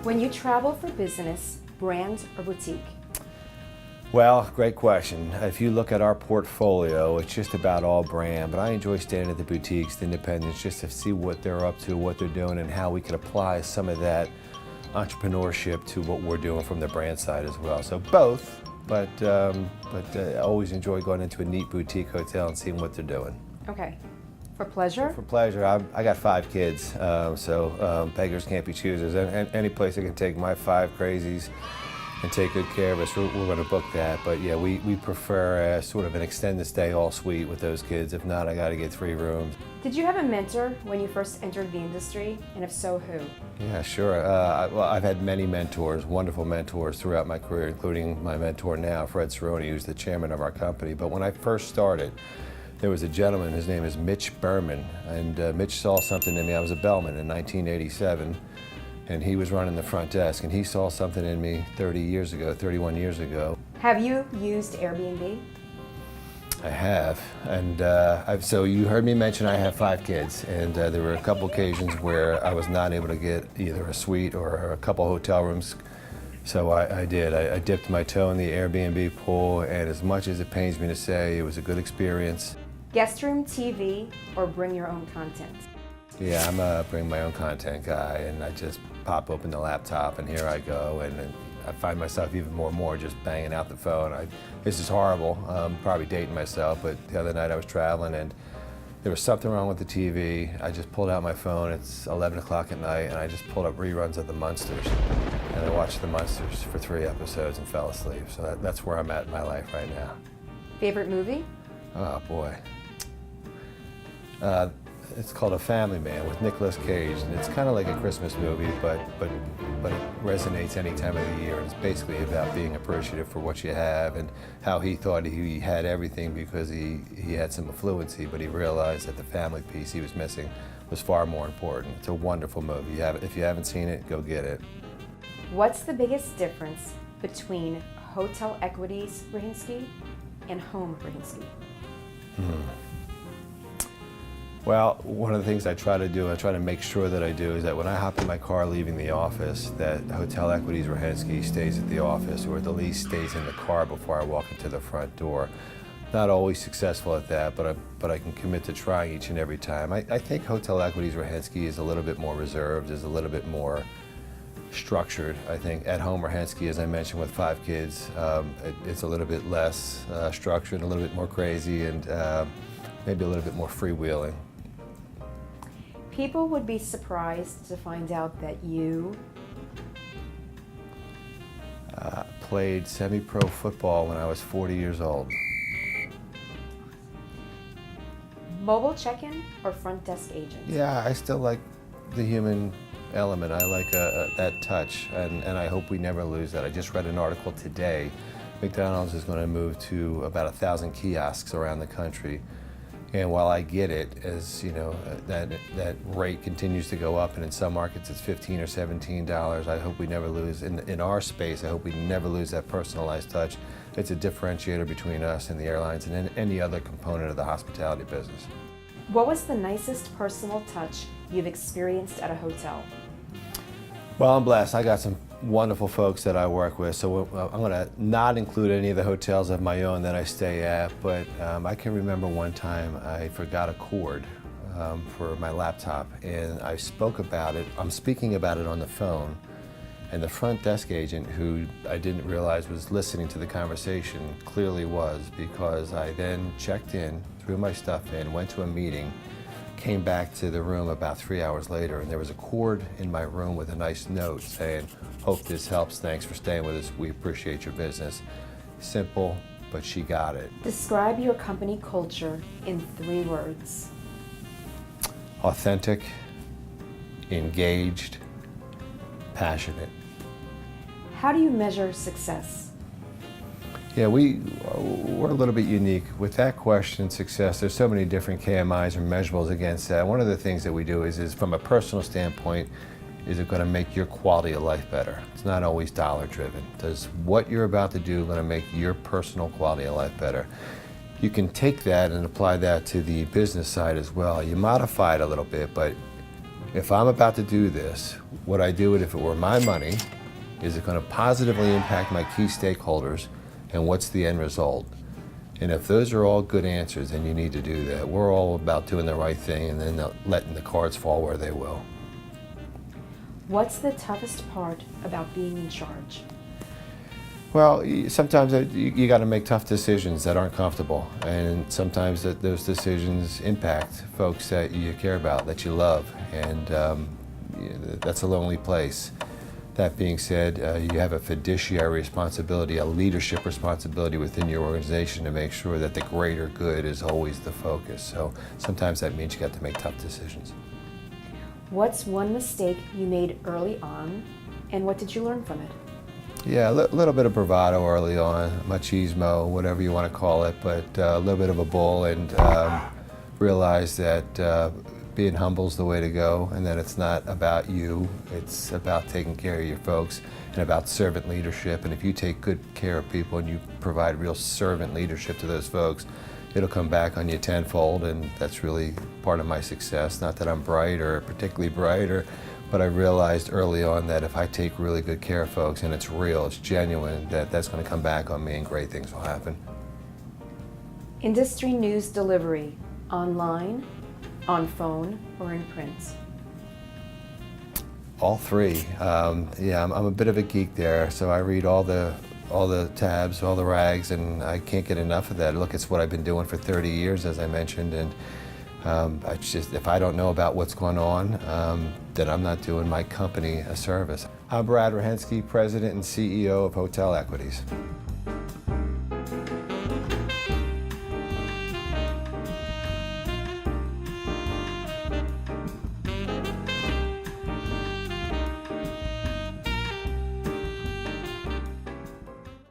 When you travel for business, brand or boutique? Well, great question. If you look at our portfolio, it's just about all brand, but I enjoy staying at the boutiques, the independents, just to see what they're up to, what they're doing, and how we can apply some of that entrepreneurship to what we're doing from the brand side as well. So both, but I always enjoy going into a neat boutique hotel and seeing what they're doing. Okay. For pleasure? For pleasure. I got 5 kids, so beggars can't be choosers. Any place I can take my 5 crazies and take good care of us, we're going to book that. But yeah, we prefer sort of an extended stay all suite with those kids. If not, I got to get 3 rooms. Did you have a mentor when you first entered the industry? And if so, who? Yeah, sure. Well, I've had many mentors, wonderful mentors throughout my career, including my mentor now, Fred Cerrone, who's the chairman of our company. But when I first started, there was a gentleman, his name is Mitch Berman, and Mitch saw something in me. I was a bellman in 1987. And he was running the front desk, and he saw something in me 31 years ago. Have you used Airbnb? I have, and so you heard me mention I have 5 kids, and there were a couple occasions where I was not able to get either a suite or a couple hotel rooms. So I did. I dipped my toe in the Airbnb pool, and as much as it pains me to say, it was a good experience. Guest room TV or bring your own content? Yeah, I'm a bring my own content guy, and I just pop open the laptop and here I go, and I find myself even more just banging out the phone. This is horrible, probably dating myself, but the other night I was traveling and there was something wrong with the TV. I just pulled out my phone, it's 11 o'clock at night, and I just pulled up reruns of The Munsters, and I watched The Munsters for 3 episodes and fell asleep. So that's where I'm at in my life right now. Favorite movie? Oh boy. It's called A Family Man with Nicolas Cage, and it's kind of like a Christmas movie, but it resonates any time of the year. It's basically about being appreciative for what you have, and how he thought he had everything because he had some affluency, but he realized that the family piece he was missing was far more important. It's a wonderful movie. If you haven't seen it, go get it. What's the biggest difference between Hotel Equities Rahinsky and Home Rahinsky? Well, one of the things I try to make sure that I do, is that when I hop in my car leaving the office, that Hotel Equities Rahinsky stays at the office, or at the least stays in the car before I walk into the front door. Not always successful at that, but I can commit to trying each and every time. I think Hotel Equities Rahinsky is a little bit more reserved, is a little bit more structured. I think at Home Rahinsky, as I mentioned, with 5 kids, it's a little bit less structured, a little bit more crazy, and maybe a little bit more freewheeling. People would be surprised to find out that you played semi-pro football when I was 40 years old. Mobile check-in or front desk agent? Yeah, I still like the human element. I like that touch, and I hope we never lose that. I just read an article today. McDonald's is going to move to about 1,000 kiosks around the country. And while I get it, as you know, that rate continues to go up, and in some markets it's $15 or $17, I hope we never lose, in our space, I hope we never lose that personalized touch. It's a differentiator between us and the airlines and any other component of the hospitality business. What was the nicest personal touch you've experienced at a hotel? Well, I'm blessed. I got some wonderful folks that I work with, so I'm going to not include any of the hotels of my own that I stay at, but I can remember one time I forgot a cord for my laptop, and I spoke about it. I'm speaking about it on the phone, and the front desk agent, who I didn't realize was listening to the conversation, clearly was, because I then checked in, threw my stuff in, went to a meeting, came back to the room about 3 hours later, and there was a cord in my room with a nice note saying, "Hope this helps, thanks for staying with us, we appreciate your business." Simple, but she got it. Describe your company culture in 3 words. Authentic, engaged, passionate. How do you measure success? Yeah, we're a little bit unique. With that question, success, there's so many different KMIs or measurables against that. One of the things that we do is from a personal standpoint, is it going to make your quality of life better? It's not always dollar driven. Does what you're about to do going to make your personal quality of life better? You can take that and apply that to the business side as well. You modify it a little bit, but if I'm about to do this, would I do it if it were my money? Is it going to positively impact my key stakeholders? And what's the end result? And if those are all good answers, then you need to do that. We're all about doing the right thing and then letting the cards fall where they will. What's the toughest part about being in charge? Well, sometimes you got to make tough decisions that aren't comfortable, and sometimes those decisions impact folks that you care about, that you love, and that's a lonely place. That being said, you have a fiduciary responsibility, a leadership responsibility within your organization to make sure that the greater good is always the focus. So sometimes that means you got to make tough decisions. What's one mistake you made early on, and what did you learn from it? Yeah, a little bit of bravado early on, machismo, whatever you want to call it, but a little bit of a bull, and realize that being humble is the way to go, and that it's not about you, it's about taking care of your folks and about servant leadership. And if you take good care of people and you provide real servant leadership to those folks, it'll come back on you tenfold, and that's really part of my success. Not that I'm bright or particularly bright, but I realized early on that if I take really good care of folks and it's real, it's genuine, that's going to come back on me and great things will happen. Industry news delivery, online, on phone, or in print? All three. Yeah, I'm a bit of a geek there, so I read all the tabs, all the rags, and I can't get enough of that. Look, it's what I've been doing for 30 years, as I mentioned, and if I don't know about what's going on, then I'm not doing my company a service. I'm Brad Rahinsky, President and CEO of Hotel Equities.